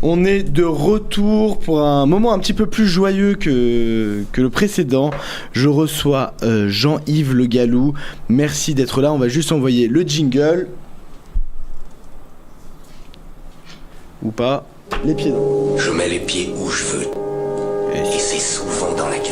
On est de retour pour un moment un petit peu plus joyeux que le précédent. Je reçois Jean-Yves Le Gallou. Merci d'être là. On va juste envoyer le jingle. Ou pas. Les pieds dedans. Je mets les pieds où je veux. Et c'est souvent dans la gueule.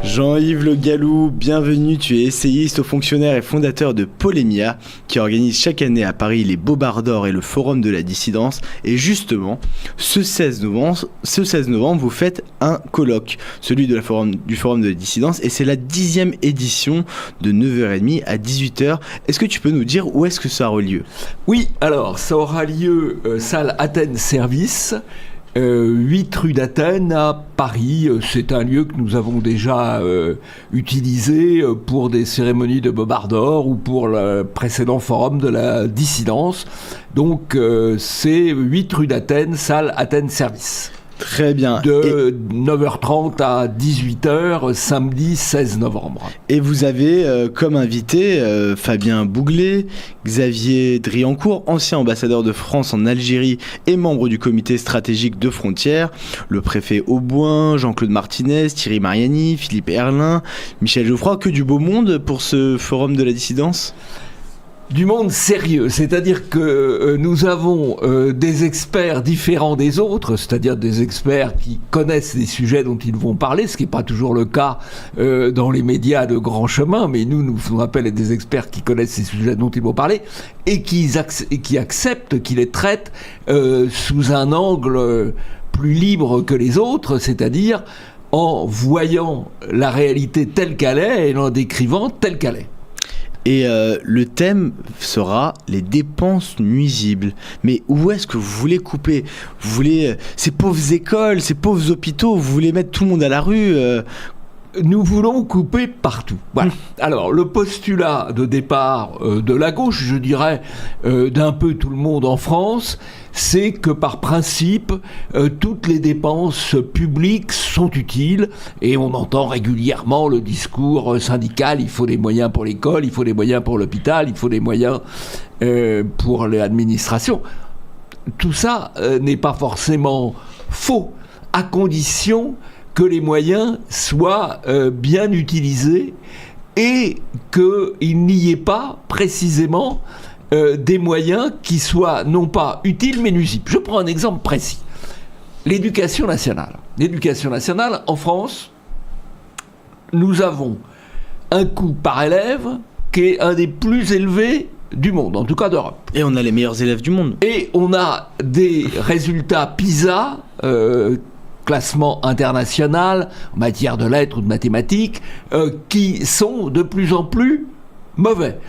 Jean-Yves Le Gallou, bienvenue, tu es essayiste, haut fonctionnaire et fondateur de Polémia, qui organise chaque année à Paris les Bobards d'Or et le Forum de la Dissidence. Et justement, ce 16 novembre, vous faites un colloque, celui du Forum de la Dissidence, et c'est la 10e édition de 9h30 à 18h. Est-ce que tu peux nous dire où est-ce que ça aura lieu ? Oui, alors ça aura lieu salle Athènes Service, 8 rue d'Athènes à Paris. C'est un lieu que nous avons déjà utilisé pour des cérémonies de Bobards d'Or ou pour le précédent forum de la dissidence. Donc c'est 8 rue d'Athènes, salle Athènes Service. Très bien. De 9h30 à 18h, samedi 16 novembre. Et vous avez comme invité Fabien Bouglet, Xavier Driancourt, ancien ambassadeur de France en Algérie et membre du comité stratégique de frontières, le préfet Auboin, Jean-Claude Martinez, Thierry Mariani, Philippe Herlin, Michel Geoffroy. Que du beau monde pour ce forum de la dissidence ? Du monde sérieux, c'est-à-dire que nous avons des experts différents des autres, c'est-à-dire des experts qui connaissent les sujets dont ils vont parler, ce qui n'est pas toujours le cas dans les médias de grand chemin, mais nous faisons appel à des experts qui connaissent ces sujets dont ils vont parler et qui acceptent, qui les traitent sous un angle plus libre que les autres, c'est-à-dire en voyant la réalité telle qu'elle est et en décrivant telle qu'elle est. Et le thème sera les dépenses nuisibles. Mais où est-ce que vous voulez couper ? Vous voulez ces pauvres écoles, ces pauvres hôpitaux, vous voulez mettre tout le monde à la rue Nous voulons couper partout. Voilà. Alors, le postulat de départ de la gauche, je dirais, d'un peu tout le monde en France, c'est que par principe, toutes les dépenses publiques sont utiles, et on entend régulièrement le discours syndical, il faut des moyens pour l'école, il faut des moyens pour l'hôpital, il faut des moyens pour l'administration. Tout ça n'est pas forcément faux, à condition que les moyens soient bien utilisés et qu'il n'y ait pas précisément des moyens qui soient non pas utiles mais nuisibles. Je prends un exemple précis. L'éducation nationale. L'éducation nationale, en France, nous avons un coût par élève qui est un des plus élevés du monde, en tout cas d'Europe. Et on a les meilleurs élèves du monde. Et on a des résultats PISA, classement international en matière de lettres ou de mathématiques, qui sont de plus en plus mauvais.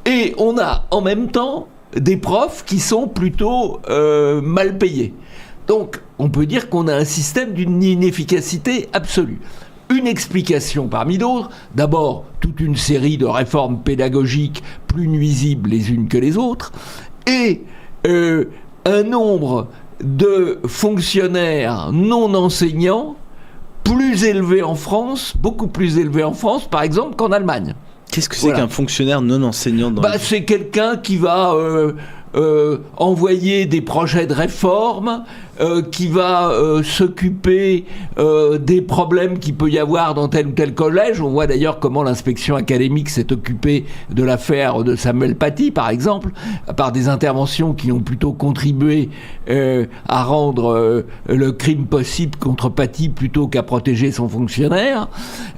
Et on a en même temps des profs qui sont plutôt mal payés. Donc on peut dire qu'on a un système d'une inefficacité absolue. Une explication parmi d'autres, d'abord toute une série de réformes pédagogiques plus nuisibles les unes que les autres, et un nombre de fonctionnaires non enseignants plus élevés en France, beaucoup plus élevés en France, par exemple, qu'en Allemagne. Qu'est-ce que c'est qu'un fonctionnaire non enseignant dans C'est quelqu'un qui va envoyer des projets de réforme, qui va s'occuper des problèmes qu'il peut y avoir dans tel ou tel collège. On voit d'ailleurs comment l'inspection académique s'est occupée de l'affaire de Samuel Paty, par exemple, par des interventions qui ont plutôt contribué à rendre le crime possible contre Paty plutôt qu'à protéger son fonctionnaire.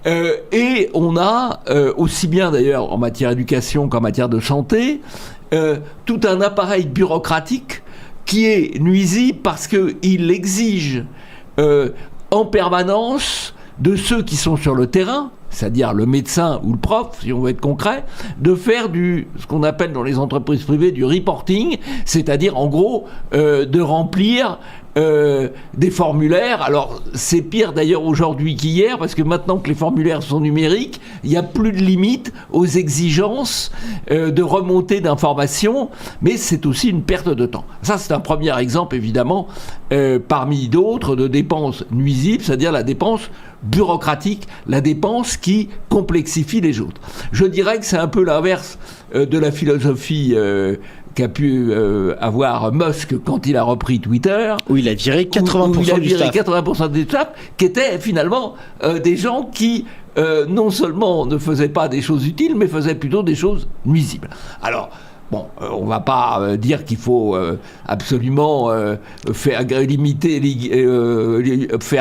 Et on a, aussi bien d'ailleurs en matière d'éducation qu'en matière de santé, tout un appareil bureaucratique qui est nuisible parce qu'il exige en permanence de ceux qui sont sur le terrain, c'est-à-dire le médecin ou le prof, si on veut être concret, de faire ce qu'on appelle dans les entreprises privées du reporting, c'est-à-dire en gros de remplir des formulaires. Alors c'est pire d'ailleurs aujourd'hui qu'hier, parce que maintenant que les formulaires sont numériques, il n'y a plus de limite aux exigences de remontée d'informations, mais c'est aussi une perte de temps. Ça, c'est un premier exemple évidemment parmi d'autres de dépenses nuisibles, c'est-à-dire la dépense bureaucratique, la dépense qui complexifie les autres. Je dirais que c'est un peu l'inverse de la philosophie qu'a pu avoir Musk quand il a repris Twitter. Où il a viré 80% où il a du viré staff. 80% du staff, qui étaient finalement des gens qui non seulement ne faisaient pas des choses utiles, mais faisaient plutôt des choses nuisibles. Alors, bon, on ne va pas dire qu'il faut absolument faire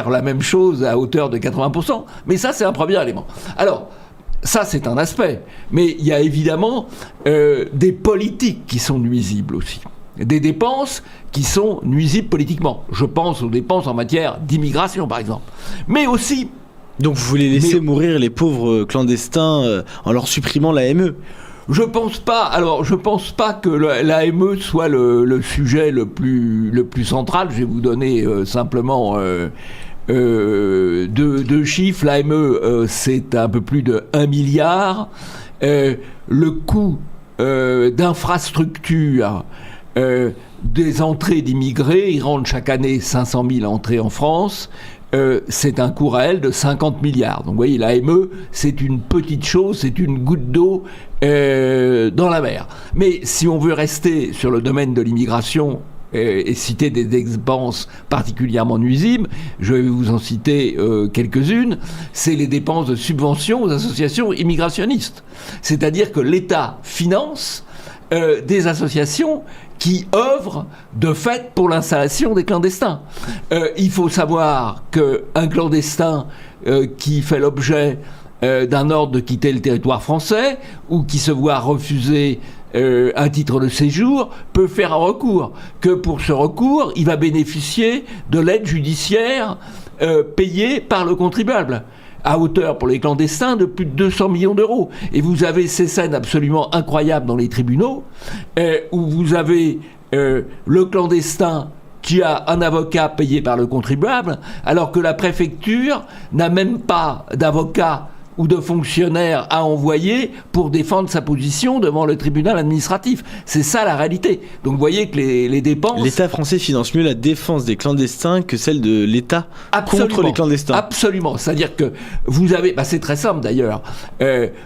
la même chose à hauteur de 80%, mais ça, c'est un premier élément. Alors, ça, c'est un aspect. Mais il y a évidemment des politiques qui sont nuisibles aussi. Des dépenses qui sont nuisibles politiquement. Je pense aux dépenses en matière d'immigration, par exemple. Mais aussi... Donc vous voulez laisser mourir les pauvres clandestins en leur supprimant l'AME ? Je pense pas que l'AME soit le sujet le plus central. Je vais vous donner simplement... deux chiffres. L'AME, c'est un peu plus de 1 milliard. Le coût d'infrastructure des entrées d'immigrés, ils rentrent chaque année 500 000 entrées en France, c'est un coût réel de 50 milliards. Donc vous voyez, l'AME, c'est une petite chose, c'est une goutte d'eau dans la mer. Mais si on veut rester sur le domaine de l'immigration, et citer des dépenses particulièrement nuisibles, je vais vous en citer quelques-unes, c'est les dépenses de subvention aux associations immigrationnistes. C'est-à-dire que l'État finance des associations qui œuvrent de fait pour l'installation des clandestins. Il faut savoir qu'un clandestin qui fait l'objet d'un ordre de quitter le territoire français ou qui se voit refuser un titre de séjour peut faire un recours. Que pour ce recours, il va bénéficier de l'aide judiciaire payée par le contribuable, à hauteur pour les clandestins de plus de 200 millions d'euros. Et vous avez ces scènes absolument incroyables dans les tribunaux, où vous avez le clandestin qui a un avocat payé par le contribuable, alors que la préfecture n'a même pas d'avocat ou de fonctionnaires à envoyer pour défendre sa position devant le tribunal administratif. C'est ça la réalité. Donc vous voyez que les dépenses... L'État français finance mieux la défense des clandestins que celle de l'État contre les clandestins. Absolument. C'est-à-dire que vous avez... c'est très simple d'ailleurs.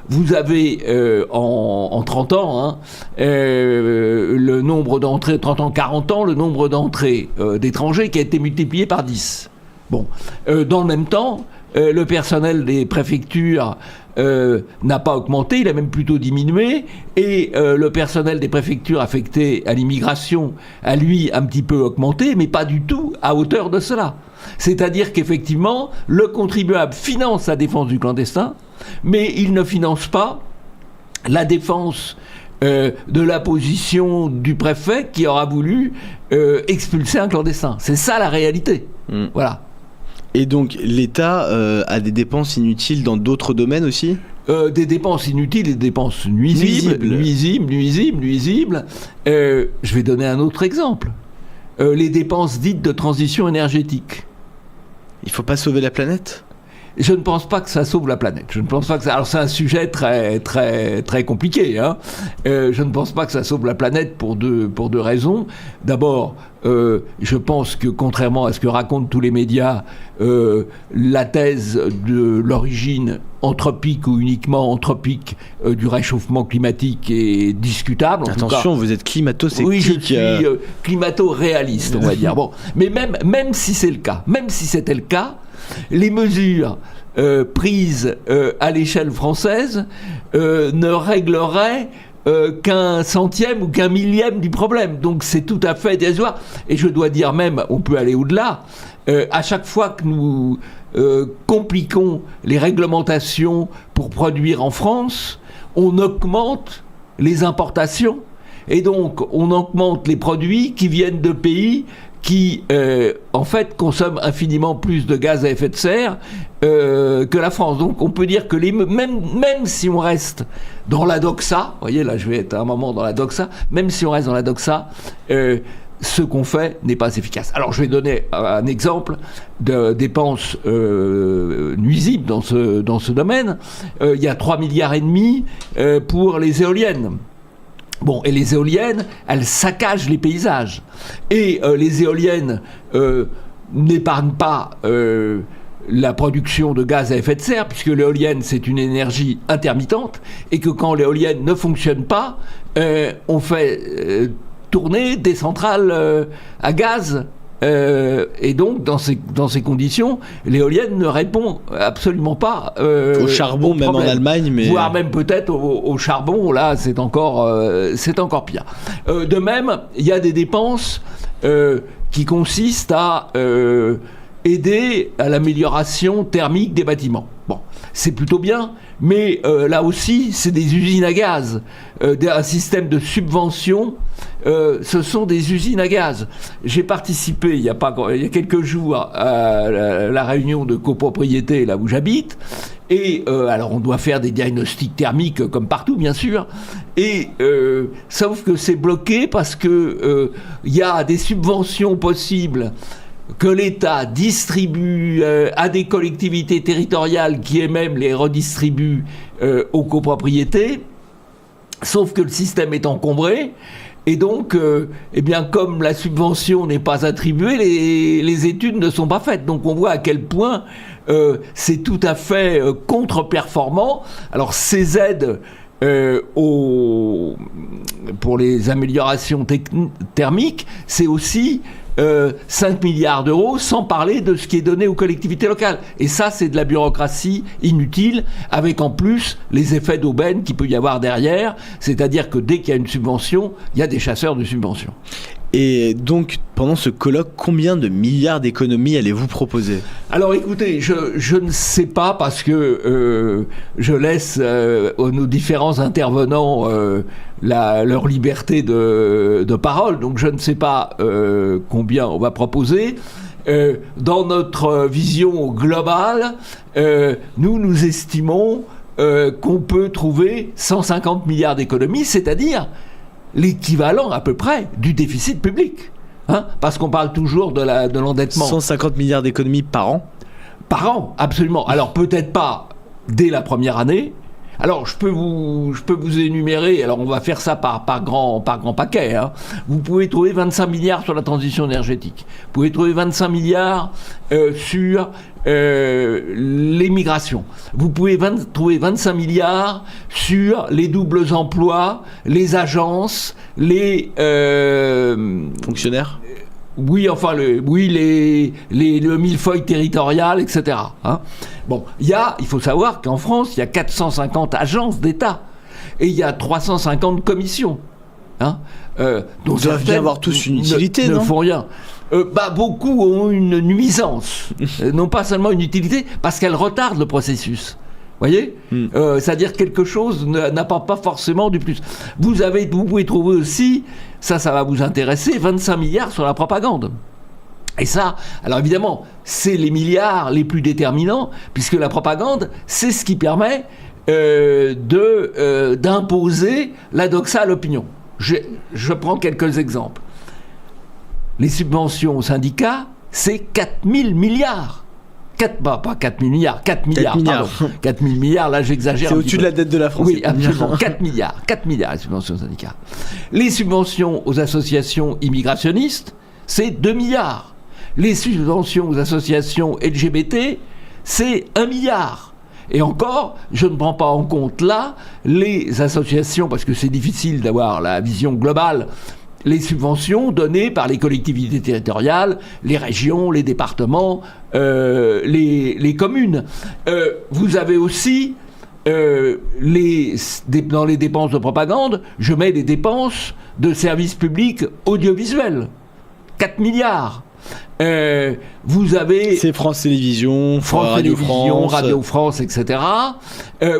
Vous avez en 30 ans, le nombre d'entrées, 30 ans, 40 ans, le nombre d'entrées d'étrangers qui a été multiplié par 10. Bon. Dans le même temps... le personnel des préfectures n'a pas augmenté, il a même plutôt diminué, et le personnel des préfectures affecté à l'immigration a, lui, un petit peu augmenté, mais pas du tout à hauteur de cela. C'est-à-dire qu'effectivement, le contribuable finance la défense du clandestin, mais il ne finance pas la défense de la position du préfet qui aura voulu expulser un clandestin. C'est ça la réalité. Voilà. Et donc, l'État a des dépenses inutiles dans d'autres domaines aussi ? Des dépenses inutiles, des dépenses nuisibles. Je vais donner un autre exemple. Les dépenses dites de transition énergétique. Il ne faut pas sauver la planète ? Je ne pense pas que ça sauve la planète. Je ne pense pas que ça... Alors c'est un sujet très très très compliqué. Je ne pense pas que ça sauve la planète pour deux raisons. D'abord, je pense que contrairement à ce que racontent tous les médias, la thèse de l'origine anthropique ou uniquement anthropique du réchauffement climatique est discutable. Attention, vous êtes climato-sceptique. Oui, je suis climato-réaliste, on va dire. Bon, mais même si c'est le cas, même si c'était le cas, les mesures prises à l'échelle française ne régleraient qu'un centième ou qu'un millième du problème. Donc c'est tout à fait dérisoire. Et je dois dire même, on peut aller au-delà, à chaque fois que nous compliquons les réglementations pour produire en France, on augmente les importations et donc on augmente les produits qui viennent de pays qui, en fait, consomment infiniment plus de gaz à effet de serre que la France. Donc, on peut dire que même si on reste dans la doxa, vous voyez, là, je vais être un moment dans la doxa, même si on reste dans la doxa, ce qu'on fait n'est pas efficace. Alors, je vais donner un exemple de dépenses nuisibles dans ce domaine. Il y a 3,5 milliards pour les éoliennes. Bon, et les éoliennes, elles saccagent les paysages. Et les éoliennes n'épargnent pas la production de gaz à effet de serre, puisque l'éolienne, c'est une énergie intermittente, et que quand l'éolienne ne fonctionne pas, on fait tourner des centrales à gaz. Et donc, dans ces conditions, l'éolienne ne répond absolument pas au charbon, même en Allemagne. Mais... voire même peut-être au charbon, là, c'est encore pire. De même, il y a des dépenses qui consistent à aider à l'amélioration thermique des bâtiments. Bon, c'est plutôt bien, mais là aussi, c'est des usines à gaz. Un système de subvention, ce sont des usines à gaz. J'ai participé, il y a quelques jours, à la réunion de copropriété, là où j'habite, et alors on doit faire des diagnostics thermiques, comme partout, bien sûr, et sauf que c'est bloqué parce que il y a des subventions possibles que l'État distribue à des collectivités territoriales qui elles-mêmes les redistribuent aux copropriétés, sauf que le système est encombré, et donc, eh bien, comme la subvention n'est pas attribuée, les études ne sont pas faites. Donc on voit à quel point c'est tout à fait contre-performant. Alors ces aides pour les améliorations thermiques, c'est aussi 5 milliards d'euros, sans parler de ce qui est donné aux collectivités locales. Et ça, c'est de la bureaucratie inutile, avec en plus les effets d'aubaine qu'il peut y avoir derrière, c'est-à-dire que dès qu'il y a une subvention, il y a des chasseurs de subventions. Et donc, pendant ce colloque, combien de milliards d'économies allez-vous proposer ? Alors écoutez, je ne sais pas, parce que je laisse nos différents intervenants leur liberté de parole, donc je ne sais pas combien on va proposer. Dans notre vision globale, nous estimons qu'on peut trouver 150 milliards d'économies, c'est-à-dire l'équivalent à peu près du déficit public. Parce qu'on parle toujours de l'endettement. 150 milliards d'économies par an ? Par an, absolument. Alors peut-être pas dès la première année. Alors je peux vous énumérer, alors on va faire ça par grand paquet. Vous pouvez trouver 25 milliards sur la transition énergétique. Vous pouvez trouver 25 milliards sur les migrations. Vous pouvez trouver 25 milliards sur les doubles emplois, les agences, les fonctionnaires. Oui, enfin, le millefeuille territorial, etc. Bon, il faut savoir qu'en France, il y a 450 agences d'État et il y a 350 commissions. Donc ils doivent bien avoir tous une utilité, non ? Ne font rien. Beaucoup ont une nuisance, non pas seulement une utilité, parce qu'elles retardent le processus. Voyez, c'est-à-dire quelque chose n'apporte pas forcément du plus. Vous pouvez trouver aussi, ça va vous intéresser, 25 milliards sur la propagande. Et ça, alors évidemment, c'est les milliards les plus déterminants, puisque la propagande, c'est ce qui permet d'imposer la doxa à l'opinion. Je prends quelques exemples. Les subventions aux syndicats, c'est 4 000 milliards. Pas 4 000 milliards, 4 milliards, pardon. 4 000 milliards, là j'exagère. C'est au-dessus de la dette de la France. Oui, absolument. 4 milliards les subventions aux syndicats. Les subventions aux associations immigrationnistes, c'est 2 milliards. Les subventions aux associations LGBT, c'est 1 milliard. Et encore, je ne prends pas en compte là les associations, parce que c'est difficile d'avoir la vision globale, les subventions données par les collectivités territoriales, les régions, les départements, les communes. Vous avez aussi, dans les dépenses de propagande, je mets les dépenses de services publics audiovisuels. 4 milliards. Vous avez... C'est France Télévisions, Radio France, etc.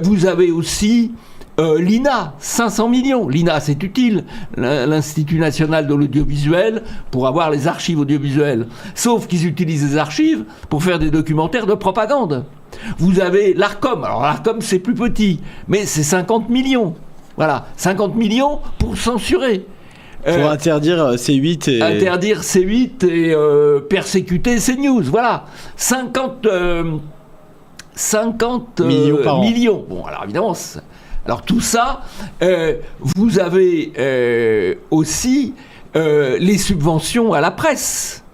Vous avez aussi... l'INA, 500 millions. L'INA, c'est utile, l'Institut National de l'Audiovisuel, pour avoir les archives audiovisuelles. Sauf qu'ils utilisent les archives pour faire des documentaires de propagande. Vous avez l'ARCOM. Alors l'ARCOM, c'est plus petit, mais c'est 50 millions. Voilà, 50 millions pour censurer. Pour interdire C8 et... Interdire C8 et persécuter CNews. Voilà, 50 millions. Bon, alors évidemment... Alors tout ça, vous avez aussi les subventions à la presse.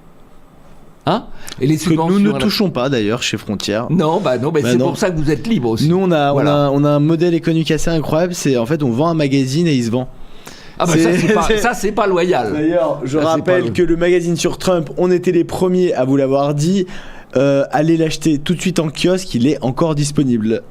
Hein, et les Que subventions. nous ne touchons pas d'ailleurs chez Frontières. Non, bah c'est non. pour ça que vous êtes libre aussi. Nous, on a Voilà. un modèle économique assez incroyable. C'est en fait, on vend un magazine et il se vend. Ah bah ça c'est pas loyal. D'ailleurs, je Ça, c'est rappelle pas- que le magazine sur Trump, on était les premiers à vous l'avoir dit. Allez l'acheter tout de suite en kiosque, il est encore disponible.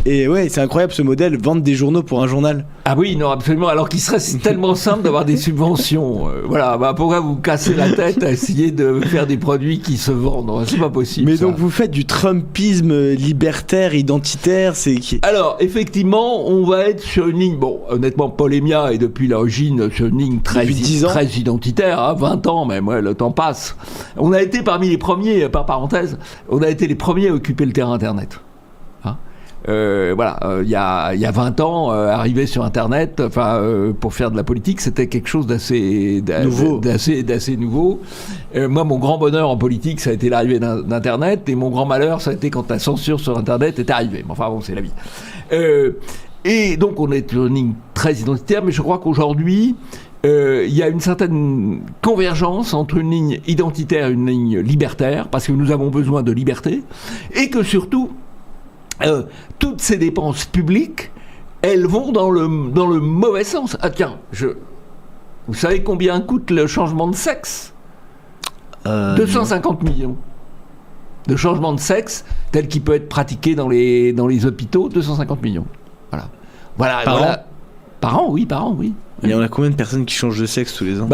Et ouais, c'est incroyable ce modèle, vendre des journaux pour un journal. Ah oui, non, absolument. Alors qu'il serait tellement simple d'avoir des subventions. Voilà, bah pourquoi vous cassez la tête à essayer de faire des produits qui se vendent? C'est pas possible. Mais ça. donc vous faites du Trumpisme libertaire, identitaire, c'est qui? Alors, effectivement, on va être sur une ligne. Bon, honnêtement, Polémia est depuis l'origine sur une ligne très, Depuis 10 ans. très identitaire, hein, 20 ans même, ouais, le temps passe. On a été parmi les premiers, par parenthèse, on a été les premiers à occuper le terrain Internet. Voilà, il y a 20 ans, arriver sur Internet, pour faire de la politique, c'était quelque chose d'assez nouveau. Moi, mon grand bonheur en politique, ça a été l'arrivée d'Internet, et mon grand malheur, ça a été quand la censure sur Internet est arrivée. Mais enfin bon, c'est la vie. Et donc, on est sur une ligne très identitaire, mais je crois qu'aujourd'hui, il y a une certaine convergence entre une ligne identitaire et une ligne libertaire, parce que nous avons besoin de liberté, et que surtout, toutes ces dépenses publiques, elles vont dans le mauvais sens. Ah tiens, vous savez combien coûte le changement de sexe 250 millions. De changement de sexe tel qu'il peut être pratiqué dans les hôpitaux, 250 millions. Voilà. Par an, oui. Et on a combien de personnes qui changent de sexe tous les ans?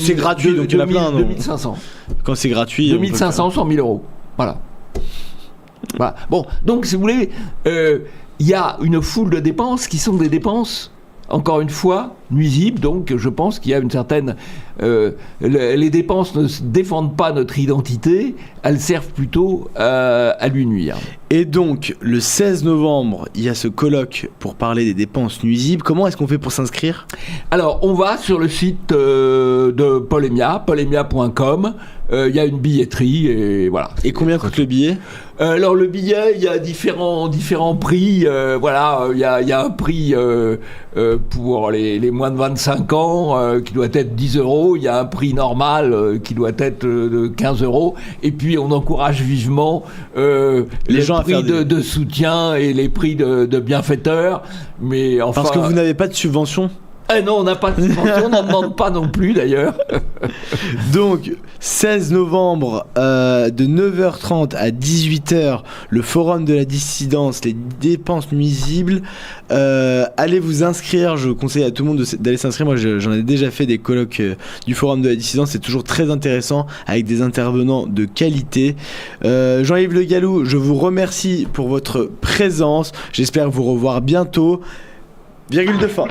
C'est gratuit, donc il y en a plein, non? 2500. Quand c'est gratuit... 2500, 100 000 euros. Voilà. Bon, donc si vous voulez, il y a une foule de dépenses qui sont des dépenses, encore une fois, nuisibles. Donc je pense qu'il y a une certaine... les dépenses ne défendent pas notre identité, elles servent plutôt à lui nuire. Et donc, le 16 novembre, il y a ce colloque pour parler des dépenses nuisibles. Comment est-ce qu'on fait pour s'inscrire? Alors, on va sur le site de Polémia, polémia.com. Il y a une billetterie et voilà. Et combien coûte le billet? Alors le billet, il y a différents prix. Il y a un prix pour les moins de 25 ans qui doit être 10 euros. Il y a un prix normal qui doit être de 15 euros. Et puis on encourage vivement les gens à prix faire de soutien et les prix de bienfaiteurs. Mais enfin, parce que vous n'avez pas de subvention? Non, on n'a pas de subvention, on n'en demande pas non plus d'ailleurs. Donc, 16 novembre, de 9h30 à 18h, le forum de la dissidence, les dépenses nuisibles. Allez vous inscrire, je conseille à tout le monde d'aller s'inscrire. Moi, j'en ai déjà fait des colloques du forum de la dissidence, c'est toujours très intéressant avec des intervenants de qualité. Jean-Yves Le Gallou, je vous remercie pour votre présence. J'espère vous revoir bientôt. Virgule de fin.